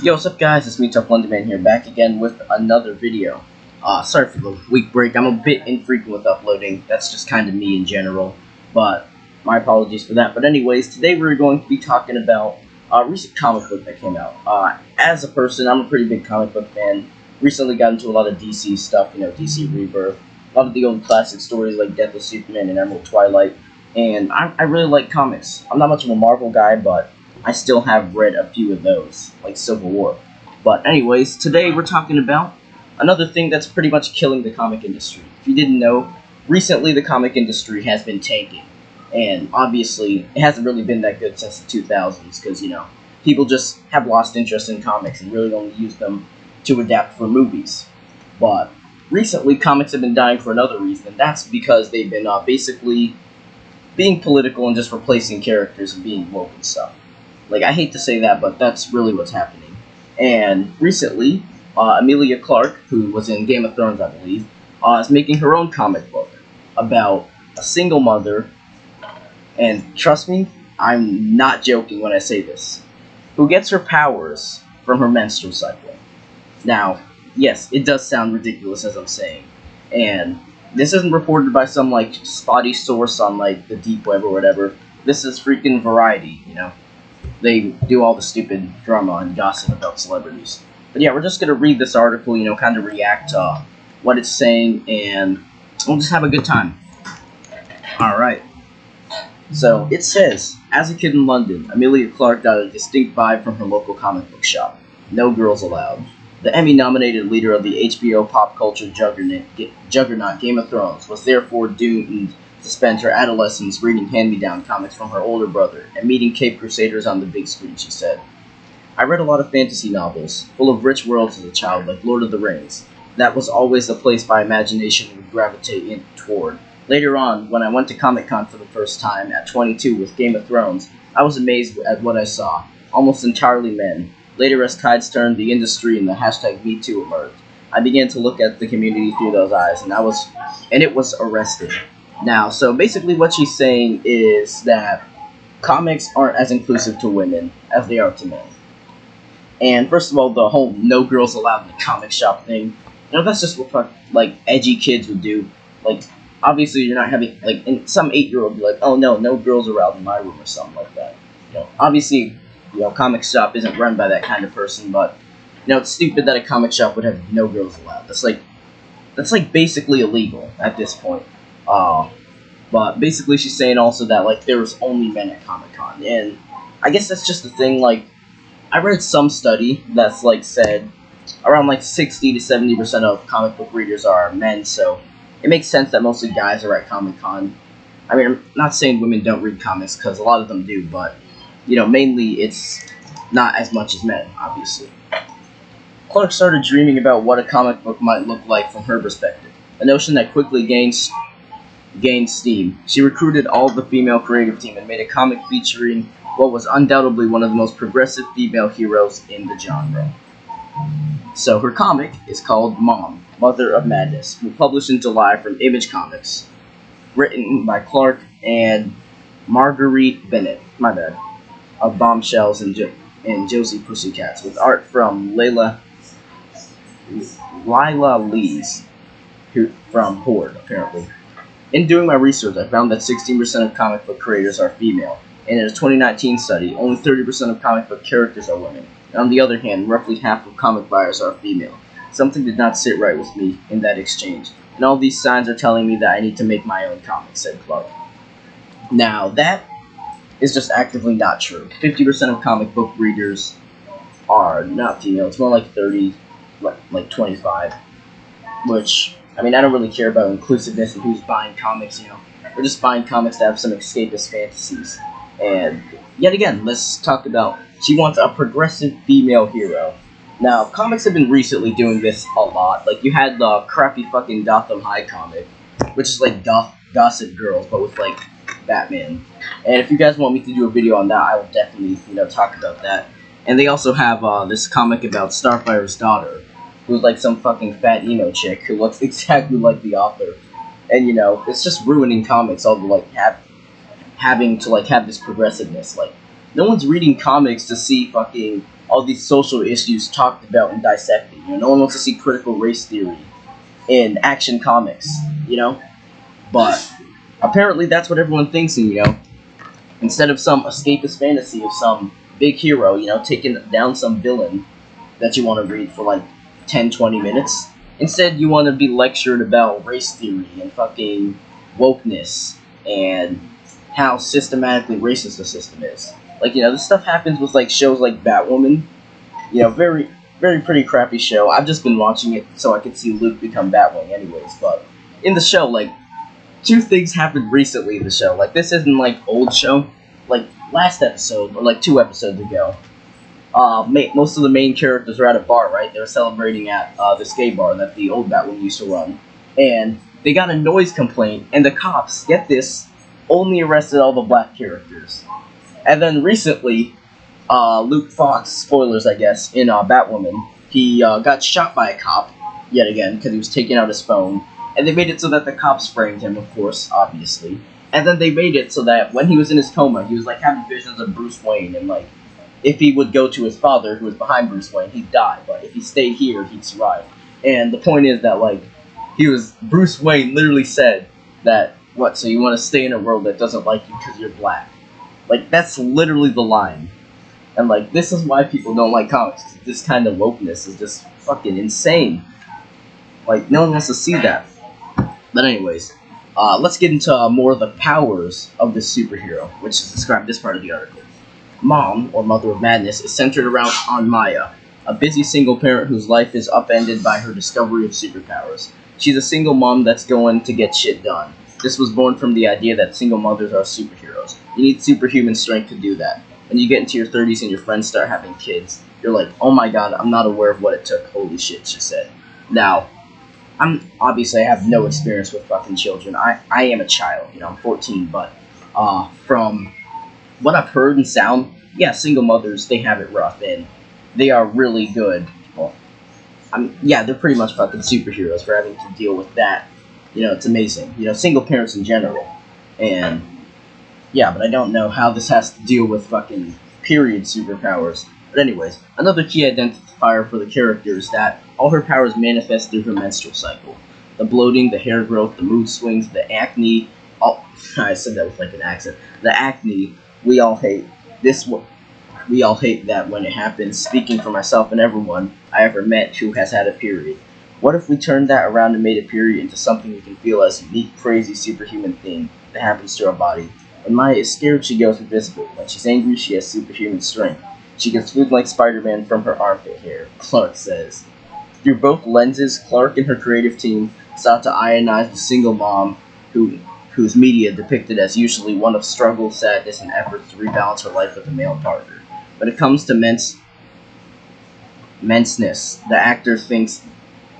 Yo, what's up guys, it's me, Tough London Man here, back again with another video. Sorry for the week break, I'm a bit infrequent with uploading, that's just kind of me in general, but my apologies for that. But anyways, today we're going to be talking about a recent comic book that came out. As a person, I'm a pretty big comic book fan, recently got into a lot of DC stuff, DC Rebirth, a lot of the old classic stories like Death of Superman and Emerald Twilight, and I really like comics. I'm not much of a Marvel guy, but I still have read a few of those, like Civil War. But anyways, today we're talking about another thing that's pretty much killing the comic industry. If you didn't know, recently the comic industry has been tanking. And obviously, it hasn't really been that good since the 2000s, because, people just have lost interest in comics and really only use them to adapt for movies. But recently, comics have been dying for another reason, and that's because they've been basically being political and just replacing characters and being woke and stuff. Like, I hate to say that, but that's really what's happening. And recently, Emelia Clarke, who was in Game of Thrones, I believe, is making her own comic book about a single mother, and trust me, I'm not joking when I say this, who gets her powers from her menstrual cycle. Now, yes, it does sound ridiculous as I'm saying, and this isn't reported by some, spotty source on, the deep web or whatever. This is freaking Variety, They do all the stupid drama and gossip about celebrities. But yeah, we're just going to read this article, kind of react to what it's saying, and we'll just have a good time. Alright. So, it says, as a kid in London, Emelia Clarke got a distinct vibe from her local comic book shop. No girls allowed. The Emmy-nominated leader of the HBO pop culture juggernaut Game of Thrones was therefore doomed to spend her adolescence reading hand-me-down comics from her older brother and meeting Cape Crusaders on the big screen, she said. I read a lot of fantasy novels, full of rich worlds as a child, like Lord of the Rings. That was always the place my imagination would gravitate toward. Later on, when I went to Comic-Con for the first time, at 22 with Game of Thrones, I was amazed at what I saw. Almost entirely men. Later, as tides turned, the industry and the hashtag #MeToo emerged. I began to look at the community through those eyes, and it was arresting. Now, so basically what she's saying is that comics aren't as inclusive to women as they are to men. And first of all, the whole no girls allowed in the comic shop thing, that's just what, edgy kids would do. Obviously you're not having, and some 8-year-old be like, oh no girls allowed in my room or something like that. Obviously, comic shop isn't run by that kind of person, but, it's stupid that a comic shop would have no girls allowed. That's basically illegal at this point. But basically she's saying also that, there was only men at Comic-Con, and I guess that's just the thing, I read some study that's, said around, 60 to 70% of comic book readers are men, so it makes sense that mostly guys are at Comic-Con. I mean, I'm not saying women don't read comics, because a lot of them do, but, mainly it's not as much as men, obviously. Clarke started dreaming about what a comic book might look like from her perspective, a notion that quickly gained steam. She recruited all of the female creative team and made a comic featuring what was undoubtedly one of the most progressive female heroes in the genre. So her comic is called M.O.M Mother of Madness, will publish in July from Image Comics, written by Clarke and Marguerite Bennett, of Bombshells and Josie Pussycats, with art from Lila Lees, from Horde, apparently. In doing my research, I found that 16% of comic book creators are female, and in a 2019 study, only 30% of comic book characters are women. And on the other hand, roughly half of comic buyers are female. Something did not sit right with me in that exchange, and all these signs are telling me that I need to make my own comic, said Clarke. Now, that is just actively not true. 50% of comic book readers are not female. It's more like 30, 25, which, I don't really care about inclusiveness and who's buying comics, We're just buying comics to have some escapist fantasies. And, yet again, let's talk about, she wants a progressive female hero. Now, comics have been recently doing this a lot. You had the crappy fucking Gotham High comic, which is Gossip Girls, but with, Batman. And if you guys want me to do a video on that, I will definitely, talk about that. And they also have this comic about Starfire's daughter, who's some fucking fat emo chick who looks exactly like the author. And, it's just ruining comics, all the, having to, have this progressiveness. No one's reading comics to see fucking all these social issues talked about and dissected. No one wants to see critical race theory in action comics, But apparently that's what everyone thinks, and instead of some escapist fantasy of some big hero, taking down some villain that you want to read for like 10, 20 minutes. Instead, you want to be lectured about race theory and fucking wokeness and how systematically racist the system is. Like, this stuff happens with like shows like Batwoman. Very, very pretty crappy show. I've just been watching it so I could see Luke become Batwing anyways. But in the show, like, two things happened recently in the show. Like, this isn't like old show. Like, last episode, or like 2 episodes ago, most of the main characters were at a bar, right? They were celebrating at this gay bar that the old Batwoman used to run. And they got a noise complaint, and the cops, get this, only arrested all the black characters. And then recently, Luke Fox, spoilers I guess, in Batwoman, he got shot by a cop, yet again, because he was taking out his phone. And they made it so that the cops framed him, of course, obviously. And then they made it so that when he was in his coma, he was like having visions of Bruce Wayne, and like, if he would go to his father, who was behind Bruce Wayne, he'd die. But if he stayed here, he'd survive. And the point is that, like, Bruce Wayne literally said that, what, so you want to stay in a world that doesn't like you because you're black? Like, that's literally the line. And, like, this is why people don't like comics. This kind of wokeness is just fucking insane. Like, no one wants to see that. But anyways, let's get into more of the powers of this superhero, which is described in this part of the article. M.O.M, or Mother of Madness, is centered on Maya, a busy single parent whose life is upended by her discovery of superpowers. She's a single mom that's going to get shit done. This was born from the idea that single mothers are superheroes. You need superhuman strength to do that. When you get into your 30s and your friends start having kids, you're like, oh my god, I'm not aware of what it took. Holy shit, she said. Now, I have no experience with fucking children. I am a child, I'm 14, but from what I've heard and sound, yeah, single mothers, they have it rough, and they are really good. Well, they're pretty much fucking superheroes for having to deal with that. It's amazing. Single parents in general. And, yeah, but I don't know how this has to deal with fucking period superpowers. But anyways, another key identifier for the character is that all her powers manifest through her menstrual cycle. The bloating, the hair growth, the mood swings, the acne, I said that with like an accent. The acne, we all hate. We all hate that when it happens. Speaking for myself and everyone I ever met who has had a period. What if we turned that around and made a period into something we can feel as a unique, crazy, superhuman thing that happens to our body? When Maya is scared, she goes invisible. When she's angry, she has superhuman strength. She can swoop like Spider-Man from her armpit hair, Clark says. Through both lenses, Clark and her creative team sought to ionize the single mom whose media depicted as usually one of struggle, sadness, and efforts to rebalance her life with a male partner. When it comes to menseness, the actor thinks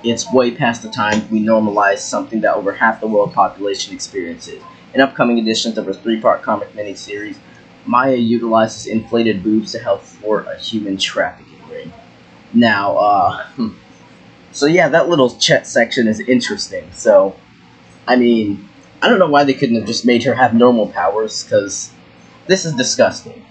it's way past the time we normalize something that over half the world population experiences. In upcoming editions of her 3-part comic miniseries, Maya utilizes inflated boobs to help thwart a human trafficking ring. Now, so yeah, that little chat section is interesting. So, I don't know why they couldn't have just made her have normal powers, because this is disgusting.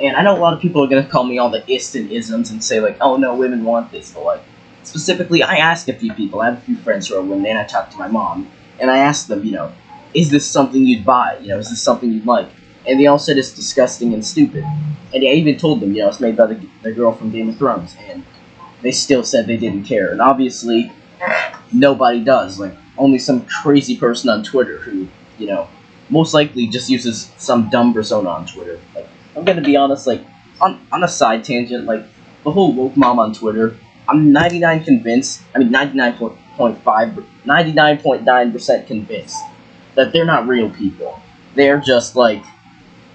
And I know a lot of people are going to call me all the ist and isms and say, like, oh no, women want this, but like, specifically, I asked a few people, I have a few friends who are women, and I talked to my mom, and I asked them, is this something you'd buy? Is this something you'd like? And they all said it's disgusting and stupid. And I even told them, it's made by the girl from Game of Thrones, and they still said they didn't care. And obviously, nobody does. Like, only some crazy person on Twitter who, most likely just uses some dumb persona on Twitter. Like, I'm gonna be honest, like, on a side tangent, like, the whole woke mom on Twitter, I'm 99.9% convinced that they're not real people. They're just, like,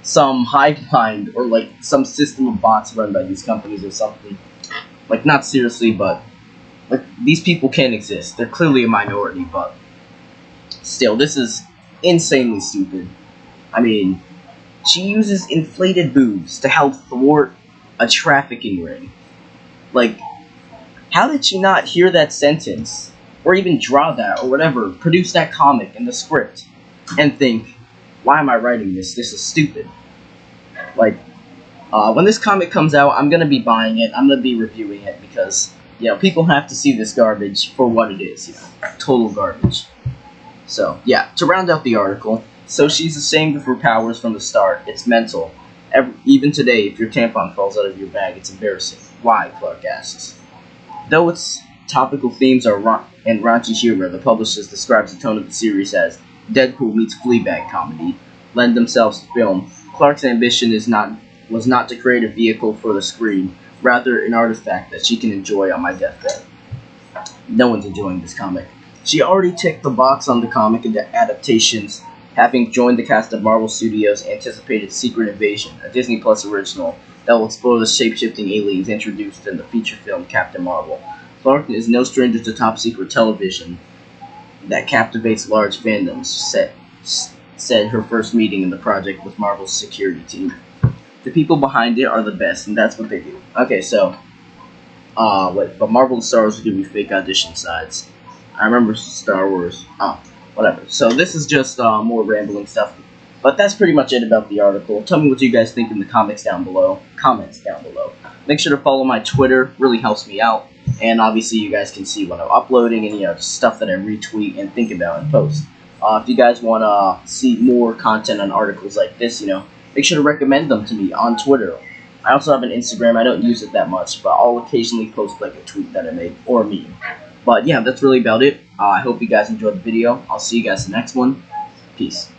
some hive mind or, like, some system of bots run by these companies or something. Like, not seriously, but, like, these people can't exist. They're clearly a minority, but still, this is insanely stupid. She uses inflated boobs to help thwart a trafficking ring. Like, how did she not hear that sentence, or even draw that, or whatever, produce that comic in the script, and think, why am I writing this? This is stupid. Like, When this comic comes out, I'm gonna be buying it. I'm gonna be reviewing it because people have to see this garbage for what it is. Total garbage. So yeah, to round out the article, so she's ashamed of her powers from the start. It's mental. Even today, if your tampon falls out of your bag, it's embarrassing. Why? Clark asks. Though its topical themes are and raunchy humor, the publisher describes the tone of the series as Deadpool meets Fleabag comedy, lend themselves to film. Clark's ambition was not to create a vehicle for the screen, rather an artifact that she can enjoy on my deathbed. No one's enjoying this comic. She already ticked the box on the comic adaptations, having joined the cast of Marvel Studios' anticipated Secret Invasion, a Disney Plus original that will explore the shape-shifting aliens introduced in the feature film Captain Marvel. Clark is no stranger to top-secret television that captivates large fandoms, said her first meeting in the project with Marvel's security team. The people behind it are the best, and that's what they do. Okay, so, but Marvel and Star Wars will give you fake audition sides. I remember Star Wars. Whatever. So this is just more rambling stuff. But that's pretty much it about the article. Tell me what you guys think in the comments down below. Make sure to follow my Twitter. Really helps me out. And obviously you guys can see when I'm uploading and just stuff that I retweet and think about and post. If you guys want to see more content on articles like this, make sure to recommend them to me on Twitter. I also have an Instagram. I don't use it that much, but I'll occasionally post like a tweet that I made or a meme. But yeah, that's really about it. I hope you guys enjoyed the video. I'll see you guys in the next one. Peace.